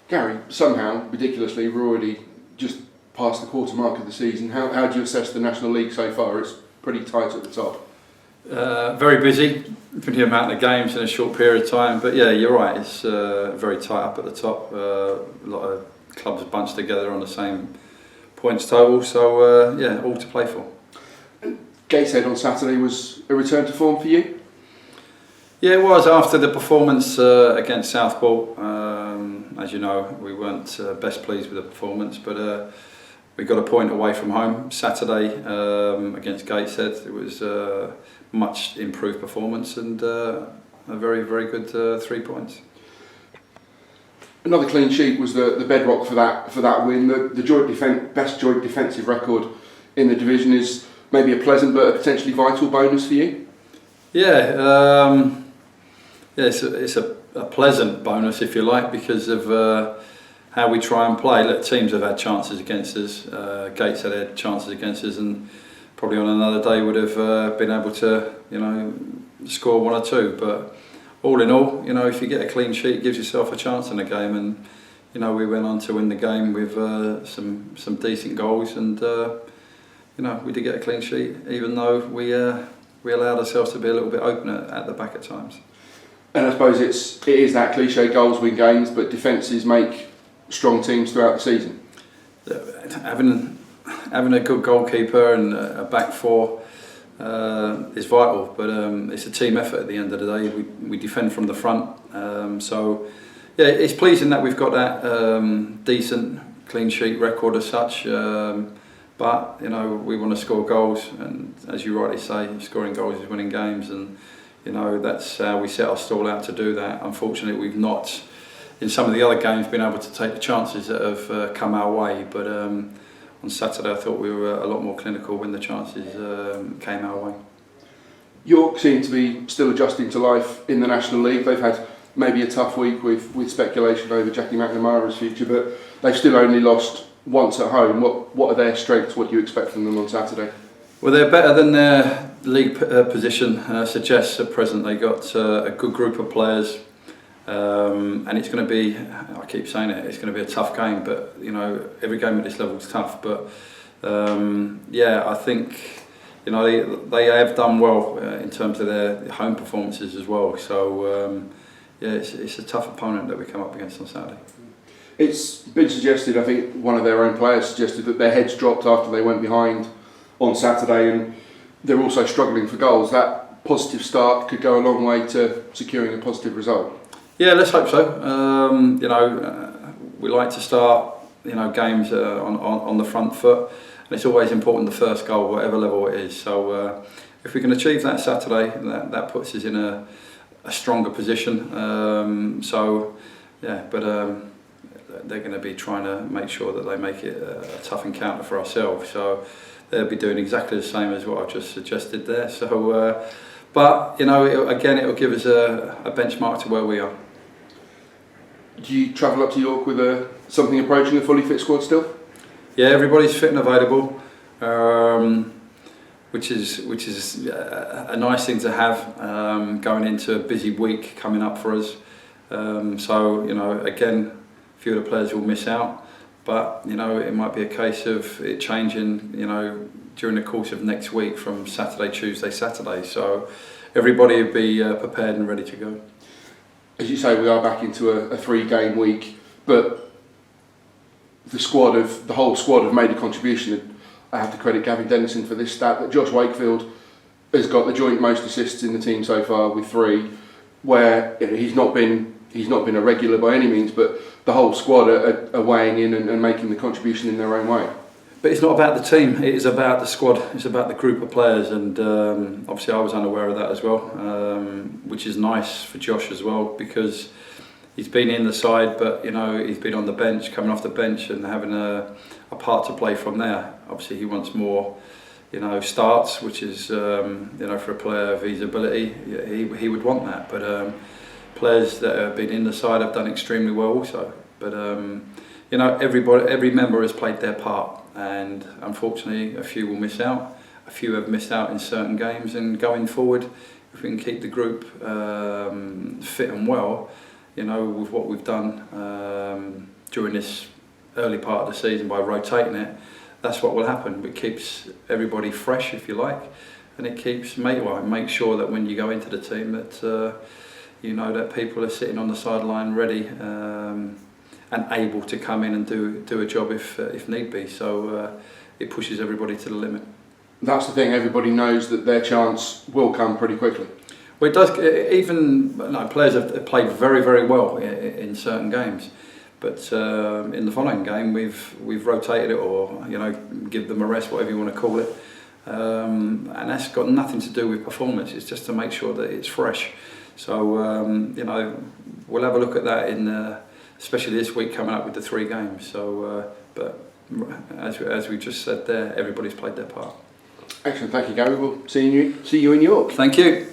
Gary, somehow, ridiculously, we're already just past the quarter mark of the season. How do you assess the National League so far? It's pretty tight at the top. Very busy for the amount of games in a short period of time, but yeah, you're right, it's very tight up at the top. A lot of clubs bunched together on the same points total, so yeah, all to play for. Gateshead on Saturday was a return to form for you? Yeah, it was after the performance against Southport. As you know, we weren't best pleased with the performance, but we got a point away from home Saturday against Gateshead. It was a much improved performance and a very, very good 3 points. Another clean sheet was the bedrock for that win. The best joint defensive record in the division is maybe a pleasant but a potentially vital bonus for you. Yeah, it's a pleasant bonus, if you like, because of how we try and play. Look, teams have had chances against us. Gateshead had chances against us, and probably on another day would have been able to, score one or two. But all in all, if you get a clean sheet, it gives yourself a chance in a game. And we went on to win the game with some decent goals, and we did get a clean sheet, even though we allowed ourselves to be a little bit open at the back at times. And I suppose it is that cliche, goals win games, but defences make strong teams throughout the season. Having a good goalkeeper and a back four is vital, but it's a team effort at the end of the day. We defend from the front, so yeah, it's pleasing that we've got that decent clean sheet record as such. But we want to score goals, and as you rightly say, scoring goals is winning games, and that's how we set our stall out to do that. Unfortunately, we've not, in some of the other games, been able to take the chances that have come our way. But on Saturday, I thought we were a lot more clinical when the chances came our way. York seem to be still adjusting to life in the National League. They've had maybe a tough week with speculation over Jackie McNamara's future, but they've still only lost once at home. What are their strengths? What do you expect from them on Saturday? Well, they're better than their league position suggests at present. They got a good group of players, and it's going to be, I keep saying it, it's going to be a tough game, but every game at this level is tough, but I think they have done well in terms of their home performances as well, so it's a tough opponent that we come up against on Saturday. It's been suggested, I think one of their own players suggested, that their heads dropped after they went behind on Saturday, and they're also struggling for goals. That positive start could go a long way to securing a positive result. Yeah, let's hope so. We like to start games on the front foot, and it's always important the first goal, whatever level it is. So if we can achieve that Saturday, that puts us in a stronger position. They're going to be trying to make sure that they make it a tough encounter for ourselves. So they'll be doing exactly the same as what I've just suggested there. So, it'll give us a benchmark to where we are. Do you travel up to York with something approaching a fully fit squad still? Yeah, everybody's fit and available, which is a nice thing to have going into a busy week coming up for us. Again, a few of the players will miss out, but it might be a case of it changing during the course of next week from Saturday, Tuesday, Saturday, so everybody will be prepared and ready to go. As you say, we are back into a 3-game week, but the whole squad have made a contribution. I have to credit Gavin Dennison for this stat, that Josh Wakefield has got the joint most assists in the team so far with 3, where he's not been a regular by any means, but the whole squad are weighing in and making the contribution in their own way. But it's not about the team, it is about the squad, it's about the group of players, and obviously I was unaware of that as well, which is nice for Josh as well, because he's been in the side, but he's been on the bench, coming off the bench and having a part to play from there. Obviously he wants more starts, which is for a player of his ability, he would want that, but players that have been in the side have done extremely well also. But every member has played their part, and unfortunately a few will miss out. A few have missed out in certain games, and going forward, if we can keep the group fit and well, with what we've done during this early part of the season by rotating it, that's what will happen. It keeps everybody fresh, if you like, and it makes sure that when you go into the team that you know that people are sitting on the sideline ready and able to come in and do a job if need be. So it pushes everybody to the limit. That's the thing. Everybody knows that their chance will come pretty quickly. Well, it does. Even players have played very, very well in certain games, but in the following game we've rotated it, or give them a rest, whatever you want to call it, and that's got nothing to do with performance. It's just to make sure that it's fresh. So we'll have a look at that especially this week coming up with the 3 games. So, but as we just said there, everybody's played their part. Excellent. Thank you, Gary. We'll see you in York. Thank you.